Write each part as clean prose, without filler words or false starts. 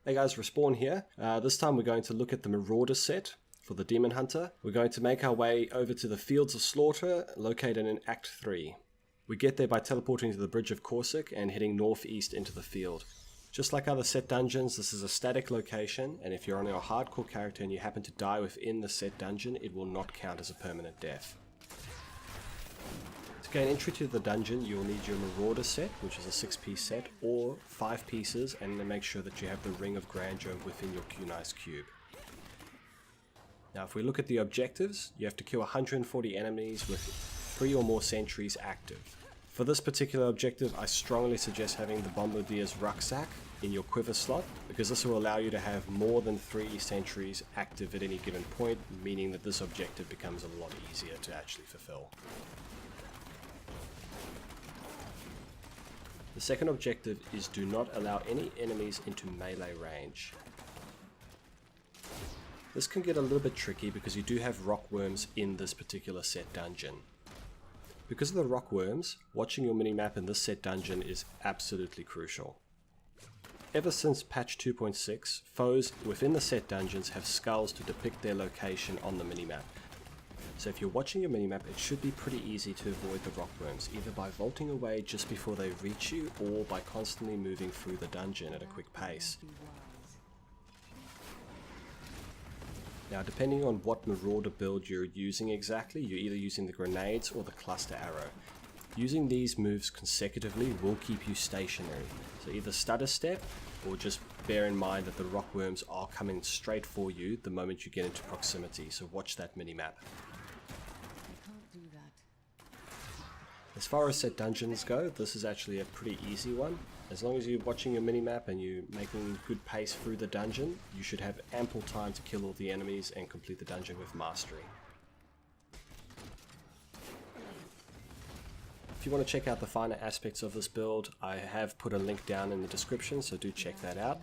Hey guys, Respawn here. This time we're going to look at the Marauder set for the Demon Hunter. We're going to make our way over to the Fields of Slaughter, located in Act 3. We get there by teleporting to the Bridge of Corsic and heading northeast into the field. Just like other set dungeons, this is a static location, and if you're only a hardcore character and you happen to die within the set dungeon, it will not count as a permanent death. To gain entry to the dungeon, you will need your Marauder set, which is a 6-piece set, or 5 pieces, and then make sure that you have the Ring of Grandeur within your Q-Nice cube. Now if we look at the objectives, you have to kill 140 enemies with 3 or more sentries active. For this particular objective, I strongly suggest having the Bombardier's Rucksack in your quiver slot, because this will allow you to have more than 3 sentries active at any given point, meaning that this objective becomes a lot easier to actually fulfill. The second objective is do not allow any enemies into melee range. This can get a little bit tricky because you do have rockworms in this particular set dungeon. Because of the rockworms, watching your minimap in this set dungeon is absolutely crucial. Ever since patch 2.6, foes within the set dungeons have skulls to depict their location on the minimap. So if you're watching your minimap, it should be pretty easy to avoid the rockworms, either by vaulting away just before they reach you, or by constantly moving through the dungeon at a quick pace. Now depending on what Marauder build you're using exactly, you're either using the grenades or the cluster arrow. Using these moves consecutively will keep you stationary, so either stutter step or just bear in mind that the rockworms are coming straight for you the moment you get into proximity, so watch that minimap. As far as set dungeons go, this is actually a pretty easy one. As long as you're watching your minimap and you're making good pace through the dungeon, you should have ample time to kill all the enemies and complete the dungeon with mastery. If you want to check out the finer aspects of this build, I have put a link down in the description, so do check that out.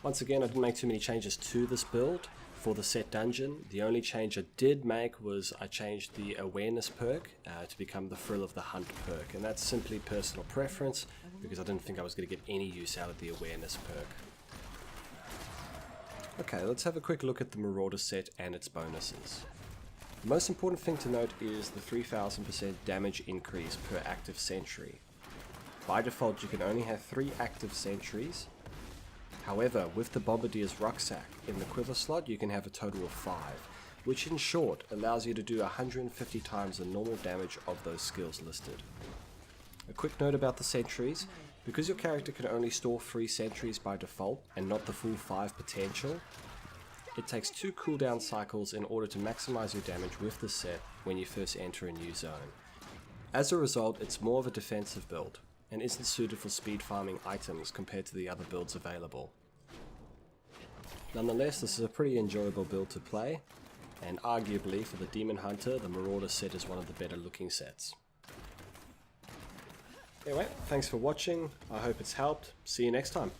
Once again, I didn't make too many changes to this build for the set dungeon. The only change I did make was I changed the awareness perk to become the Thrill of the Hunt perk, and that's simply personal preference because I didn't think I was going to get any use out of the awareness perk. Okay, let's have a quick look at the Marauder set and its bonuses. The most important thing to note is the 3000% damage increase per active sentry. By default you can only have 3 active sentries. However, with the Bombardier's Rucksack in the quiver slot, you can have a total of 5, which in short allows you to do 150 times the normal damage of those skills listed. A quick note about the sentries: because your character can only store 3 sentries by default and not the full 5 potential, it takes 2 cooldown cycles in order to maximize your damage with the set when you first enter a new zone. As a result, it's more of a defensive build, and isn't suited for speed farming items compared to the other builds available. Nonetheless, this is a pretty enjoyable build to play, and arguably for the Demon Hunter, the Marauder set is one of the better looking sets. Anyway, thanks for watching, I hope it's helped, see you next time.